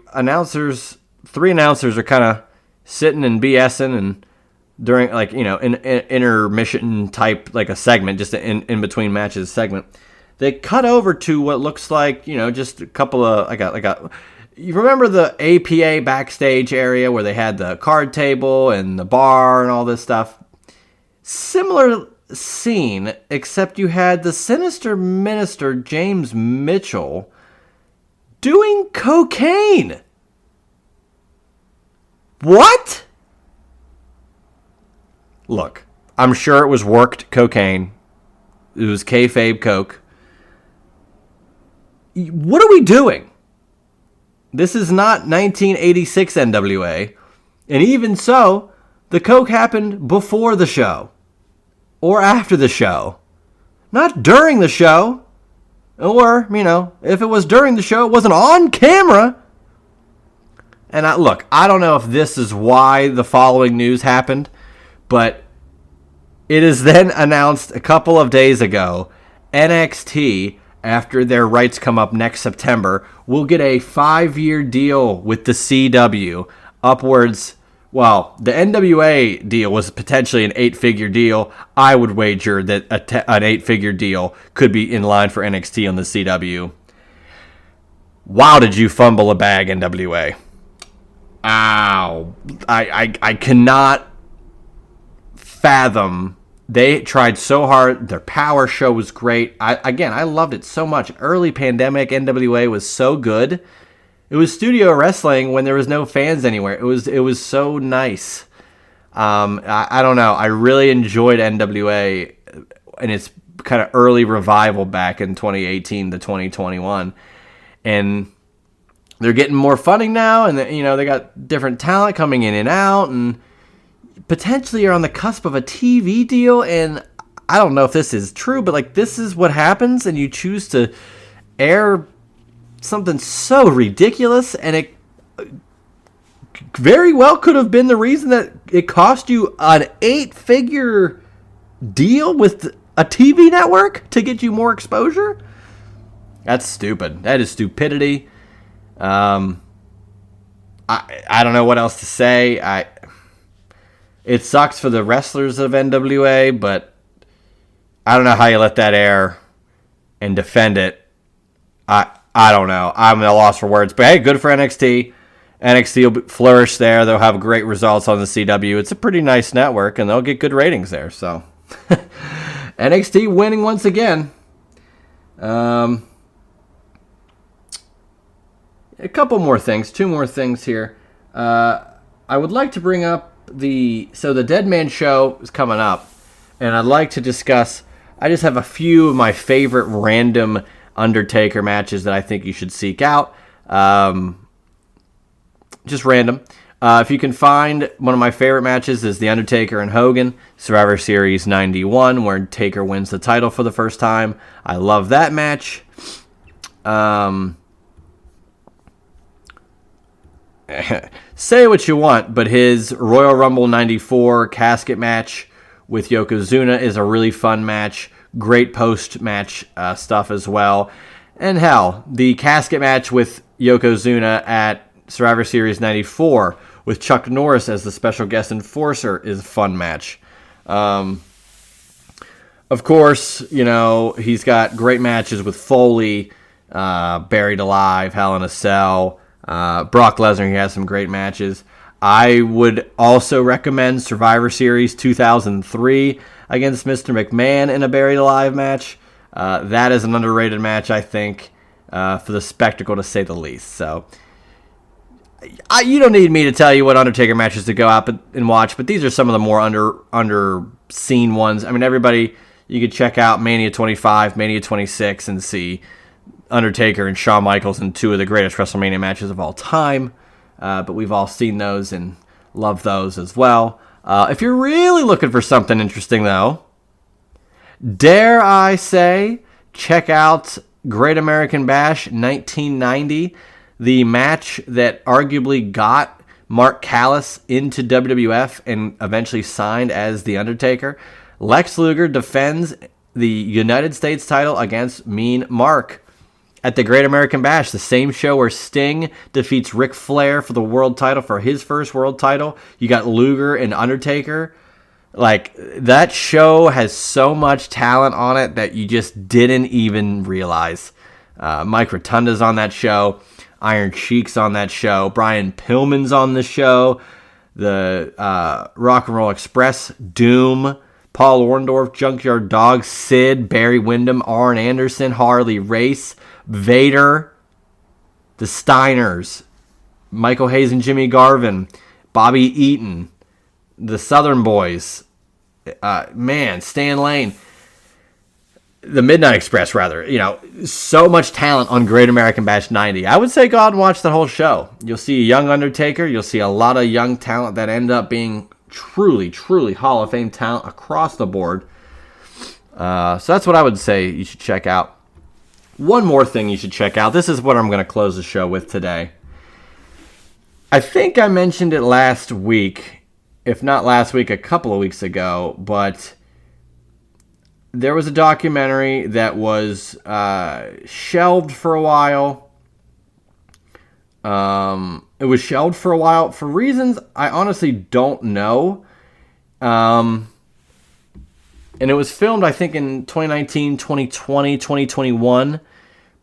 A: three announcers are kind of sitting and BSing, and during an intermission type, like a segment, just in between matches segment, they cut over to what looks like, just a couple of, you remember the APA backstage area where they had the card table and the bar and all this stuff? Similar scene, except you had the sinister minister James Mitchell doing cocaine. What? Look, I'm sure it was worked cocaine. It was kayfabe coke. What are we doing? This is not 1986 NWA. And even so, the coke happened before the show. Or after the show. Not during the show. Or, if it was during the show, it wasn't on camera. And I don't know if this is why the following news happened, but it is then announced a couple of days ago, NXT, after their rights come up next September, will get a 5-year deal with the CW, upwards. Well, the NWA deal was potentially an 8-figure deal. I would wager that an 8-figure deal could be in line for NXT on the CW. Wow, did you fumble a bag, NWA? Ow. I cannot fathom. They tried so hard. Their power show was great. I loved it so much. Early pandemic NWA was so good. It was studio wrestling when there was no fans anywhere. It was so nice. I don't know. I really enjoyed NWA and its kind of early revival back in 2018 to 2021. And they're getting more funding now, and they got different talent coming in and out, and potentially are on the cusp of a TV deal. And I don't know if this is true, but this is what happens, and you choose to air something so ridiculous, and it very well could have been the reason that it cost you an 8-figure deal with a TV network to get you more exposure. That's stupid. That is stupidity. I don't know what else to say. It sucks for the wrestlers of NWA, but I don't know how you let that air and defend it. I don't know. I'm at a loss for words. But hey, good for NXT. NXT will flourish there. They'll have great results on the CW. It's a pretty nice network, and they'll get good ratings there. So NXT winning once again. A couple more things. 2 more things here. I would like to bring up the Dead Man Show is coming up, and I'd like to discuss. I just have a few of my favorite random Undertaker matches that I think you should seek out. Just random. If you can find, one of my favorite matches is The Undertaker and Hogan, Survivor Series 91, where Taker wins the title for the first time. I love that match. Say what you want, but his Royal Rumble 94 casket match with Yokozuna is a really fun match. Great post-match stuff as well. And hell, the casket match with Yokozuna at Survivor Series 94 with Chuck Norris as the special guest enforcer is a fun match. Of course, he's got great matches with Foley, Buried Alive, Hell in a Cell, Brock Lesnar. He has some great matches. I would also recommend Survivor Series 2003 against Mr. McMahon in a Buried Alive match. That is an underrated match, I think, for the spectacle, to say the least. So, you don't need me to tell you what Undertaker matches to go out and watch, but these are some of the more under-seen ones. I mean, everybody, you could check out Mania 25, Mania 26, and see Undertaker and Shawn Michaels in 2 of the greatest WrestleMania matches of all time. But we've all seen those and love those as well. If you're really looking for something interesting, though, dare I say, check out Great American Bash 1990, the match that arguably got Mark Callis into WWF and eventually signed as The Undertaker. Lex Luger defends the United States title against Mean Mark at the Great American Bash, the same show where Sting defeats Ric Flair for the world title, for his first world title. You got Luger and Undertaker. Like, that show has so much talent on it that you just didn't even realize. Mike Rotunda's on that show. Iron Sheik's on that show. Brian Pillman's on the show. The Rock and Roll Express, Doom, Paul Orndorff, Junkyard Dog, Sid, Barry Windham, Arn Anderson, Harley Race, Vader, the Steiners, Michael Hayes and Jimmy Garvin, Bobby Eaton, the Southern Boys, Stan Lane, the Midnight Express, rather. So much talent on Great American Bash 90. I would say go out and watch that whole show. You'll see a young Undertaker. You'll see a lot of young talent that end up being truly, truly Hall of Fame talent across the board. So that's what I would say you should check out. One more thing you should check out. This is what I'm going to close the show with today. I think I mentioned it last week, if not last week, a couple of weeks ago, but there was a documentary that was shelved for a while. It was shelved for a while for reasons I honestly don't know. And it was filmed, I think, in 2019, 2020, 2021.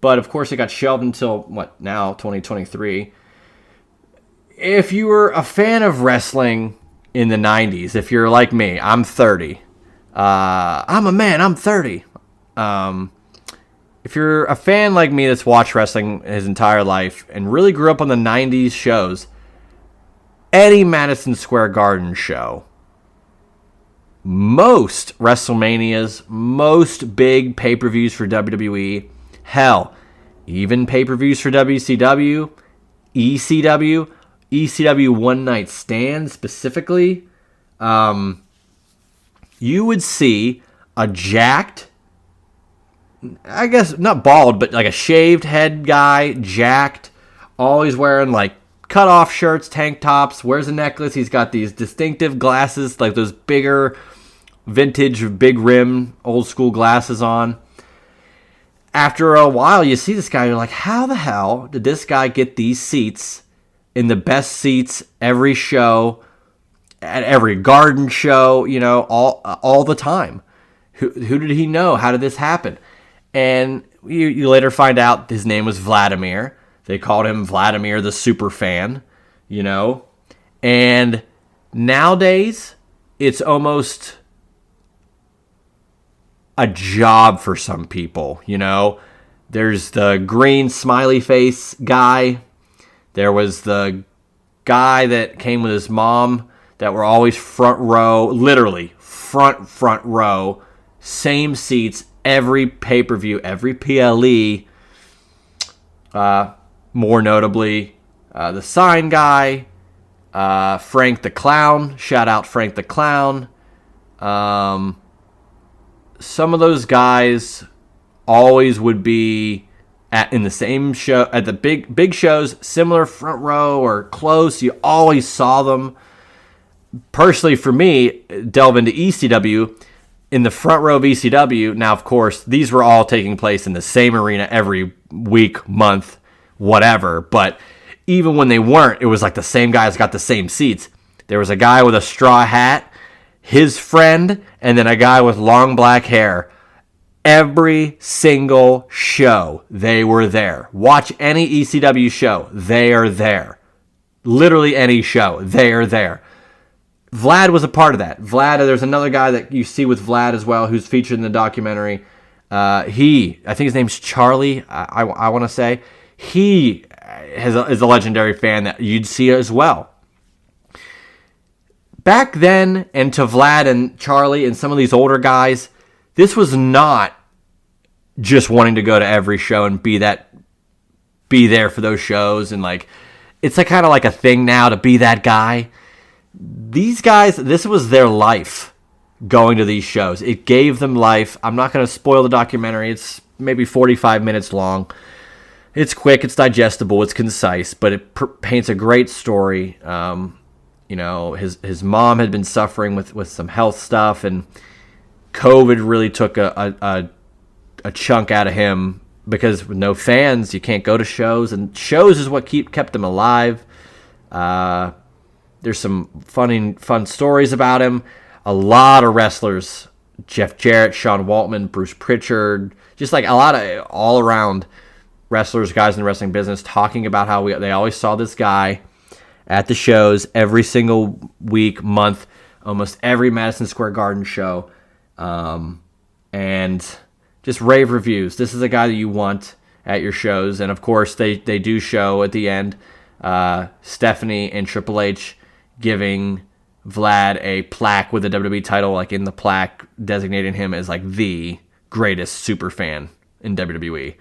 A: But, of course, it got shelved until, now, 2023. If you were a fan of wrestling in the 90s, if you're like me, I'm 30. I'm a man, I'm 30. If you're a fan like me that's watched wrestling his entire life and really grew up on the 90s shows, any Madison Square Garden show, most WrestleManias, most big pay-per-views for WWE, hell, even pay-per-views for WCW, ECW One Night Stand specifically, you would see a jacked, I guess not bald, but like a shaved head guy, jacked, always wearing like cut-off shirts, tank tops, wears a necklace. He's got these distinctive glasses, like those bigger, vintage, big rim, old school glasses on. After a while, you see this guy, you're like, how the hell did this guy get these seats in the best seats every show, at every garden show, all the time? Who did he know? How did this happen? And you later find out his name was Vladimir. They called him Vladimir the Super Fan, And nowadays, it's almost a job for some people, There's the green smiley face guy. There was the guy that came with his mom that were always front row, literally front row, same seats, every pay-per-view, every PLE. More notably, the sign guy, Frank the Clown. Shout out Frank the Clown. Some of those guys always would be in the same show, at the big shows, similar front row or close. You always saw them. Personally, for me, delve into ECW, in the front row of ECW. Now, of course, these were all taking place in the same arena every week, month, whatever. But even when they weren't, it was like the same guys got the same seats. There was a guy with a straw hat, his friend, and then a guy with long black hair. Every single show, they were there. Watch any ECW show, they are there. Literally any show, they are there. Vlad was a part of that. There's another guy that you see with Vlad as well, who's featured in the documentary. I think his name's Charlie, I want to say. He is a legendary fan that you'd see as well. Back then, and to Vlad and Charlie and some of these older guys, this was not just wanting to go to every show and be there for those shows. And it's kind of like a thing now to be that guy. These guys, this was their life going to these shows. It gave them life. I'm not going to spoil the documentary. It's maybe 45 minutes long. It's quick, it's digestible, it's concise, but it paints a great story. His mom had been suffering with some health stuff, and COVID really took a chunk out of him, because with no fans, you can't go to shows, and shows is what kept him alive. There's some fun stories about him. a lot of wrestlers, Jeff Jarrett, Sean Waltman, Bruce Pritchard, just like a lot of all-around wrestlers, guys in the wrestling business, talking about how they always saw this guy at the shows every single week, month, almost every Madison Square Garden show, and just rave reviews. This is a guy that you want at your shows, and of course they do show at the end Stephanie and Triple H giving Vlad a plaque with the WWE title, like in the plaque designating him as like the greatest super fan in WWE.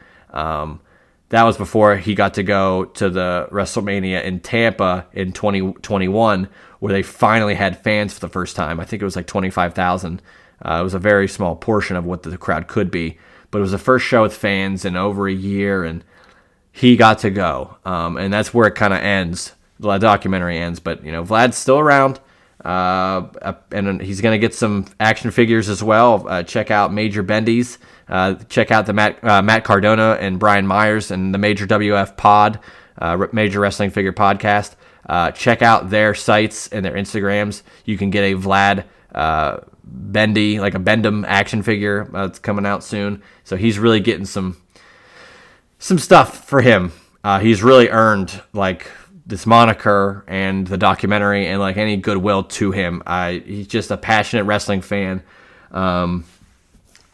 A: That was before he got to go to the WrestleMania in Tampa in 2021, where they finally had fans for the first time. I think it was like 25,000. It was a very small portion of what the crowd could be, but it was the first show with fans in over a year, and he got to go. And that's where it kind of ends. The documentary ends, but Vlad's still around, and he's going to get some action figures as well. Check out Major Bendy's. Check out the Matt Cardona and Brian Myers and the Major WF Pod, Major Wrestling Figure Podcast. Check out their sites and their Instagrams. You can get a Vlad Bendy, like a Bendham action figure that's coming out soon. So he's really getting some stuff for him. He's really earned like this moniker and the documentary and like any goodwill to him. He's just a passionate wrestling fan.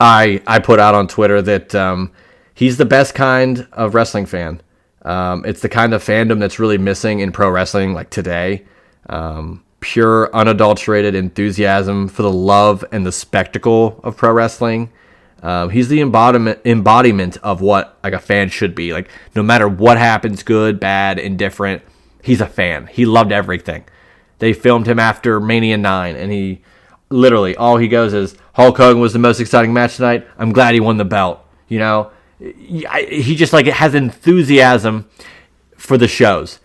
A: I put out on Twitter that he's the best kind of wrestling fan. It's the kind of fandom that's really missing in pro wrestling like today. Pure, unadulterated enthusiasm for the love and the spectacle of pro wrestling. He's the embodiment of what like a fan should be. Like no matter what happens, good, bad, indifferent, he's a fan. He loved everything. They filmed him after Mania 9, and he literally all he goes is, Hulk Hogan was the most exciting match tonight. I'm glad he won the belt. He just like has enthusiasm for the shows.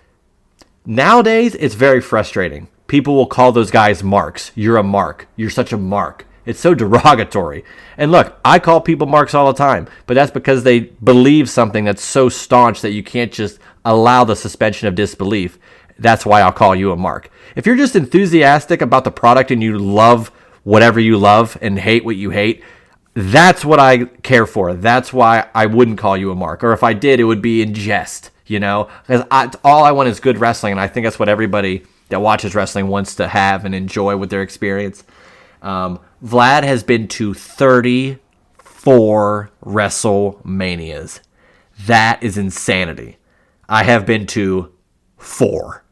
A: Nowadays, it's very frustrating. People will call those guys marks. You're a mark. You're such a mark. It's so derogatory. And look, I call people marks all the time, but that's because they believe something that's so staunch that you can't just allow the suspension of disbelief. That's why I'll call you a mark. If you're just enthusiastic about the product and you love whatever you love and hate what you hate, that's what I care for. That's why I wouldn't call you a mark. Or if I did, it would be in jest, because all I want is good wrestling, and I think that's what everybody that watches wrestling wants to have and enjoy with their experience. Vlad has been to 34 WrestleManias. That is insanity. I have been to 4,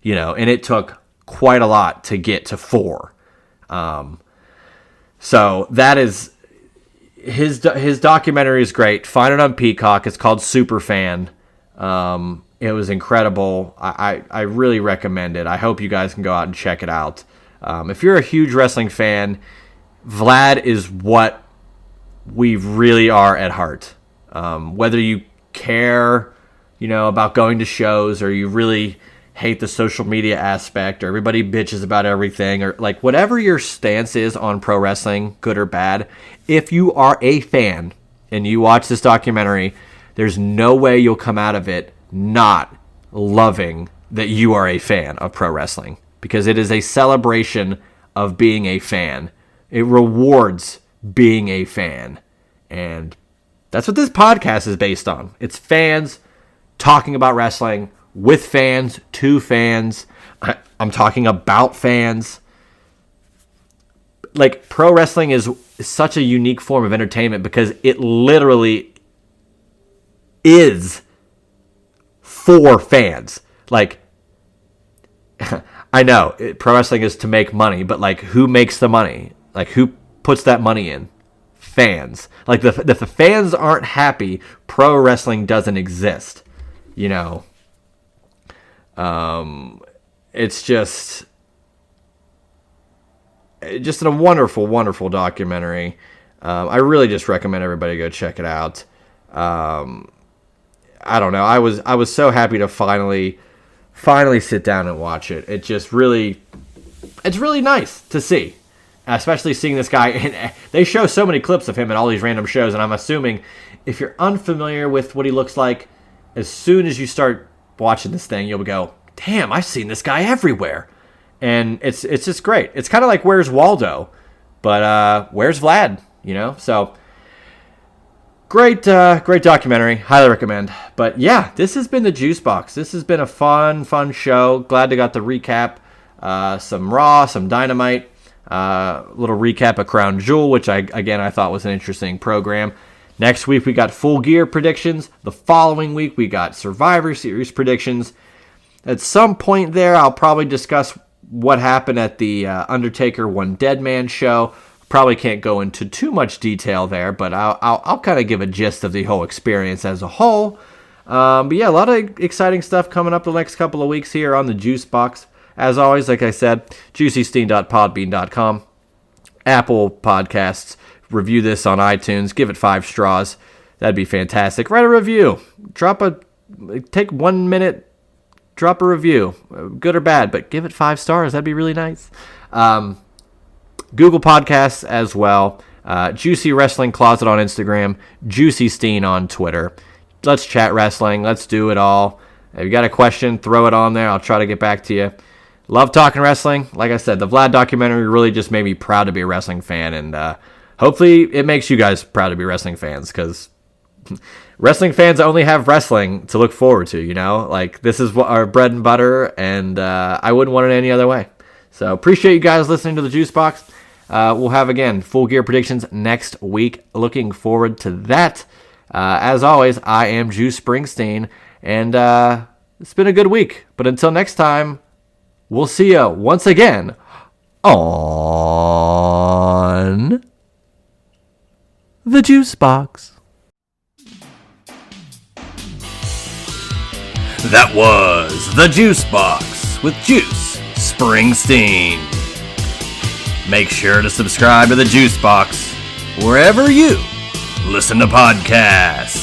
A: and it took quite a lot to get to 4. So that is his documentary is great. Find it on Peacock. It's called Superfan. It was incredible. I really recommend it. I hope you guys can go out and check it out. If you're a huge wrestling fan, Vlad is what we really are at heart. Whether you care, about going to shows, or you really hate the social media aspect, or everybody bitches about everything, or like whatever your stance is on pro wrestling, good or bad, if you are a fan and you watch this documentary, there's no way you'll come out of it not loving that you are a fan of pro wrestling, because it is a celebration of being a fan. It rewards being a fan. And that's what this podcast is based on. It's fans talking about wrestling with fans, to fans. I'm talking about fans. Like, pro wrestling is such a unique form of entertainment because it literally is for fans. Like, I know pro wrestling is to make money, but like, who makes the money? Like, who puts that money in? Fans. Like, if the fans aren't happy, pro wrestling doesn't exist. It's just a wonderful, wonderful documentary. I really just recommend everybody go check it out. I don't know. I was so happy to finally sit down and watch it. It's really nice to see, especially seeing this guy. And they show so many clips of him at all these random shows, and I'm assuming if you're unfamiliar with what he looks like, as soon as you start watching this thing, you'll go, damn, I've seen this guy everywhere. And it's just great. It's kind of like Where's Waldo, but where's Vlad? So great documentary. Highly recommend. But yeah, this has been the Juice Box. This has been a fun show. Glad to got the recap. Some Raw, some Dynamite. Little recap of Crown Jewel, which I thought was an interesting program. Next week we got Full Gear predictions. The following week we got Survivor Series predictions. At some point there, I'll probably discuss what happened at the Undertaker One Dead Man show. Probably can't go into too much detail there, but I'll kind of give a gist of the whole experience as a whole. But yeah, a lot of exciting stuff coming up the next couple of weeks here on the Juice Box. As always, like I said, juicysteen.podbean.com, Apple Podcasts. Review this on iTunes. Give it 5 straws. That'd be fantastic. Write a review. Take 1 minute. Drop a review. Good or bad, but give it 5 stars. That'd be really nice. Google Podcasts as well. Juicy Wrestling Closet on Instagram. Juicy Steen on Twitter. Let's chat wrestling. Let's do it all. If you got a question, throw it on there. I'll try to get back to you. Love talking wrestling. Like I said, the Vlad documentary really just made me proud to be a wrestling fan, and hopefully it makes you guys proud to be wrestling fans, because wrestling fans only have wrestling to look forward to, Like, this is our bread and butter, and I wouldn't want it any other way. So appreciate you guys listening to the Juice Box. We'll have, again, Full Gear predictions next week. Looking forward to that. As always, I am Juice Springsteen, and it's been a good week. But until next time, we'll see you once again on the Juice Box. That was the Juice Box with Juice Springsteen. Make sure to subscribe to the Juice Box wherever you listen to podcasts.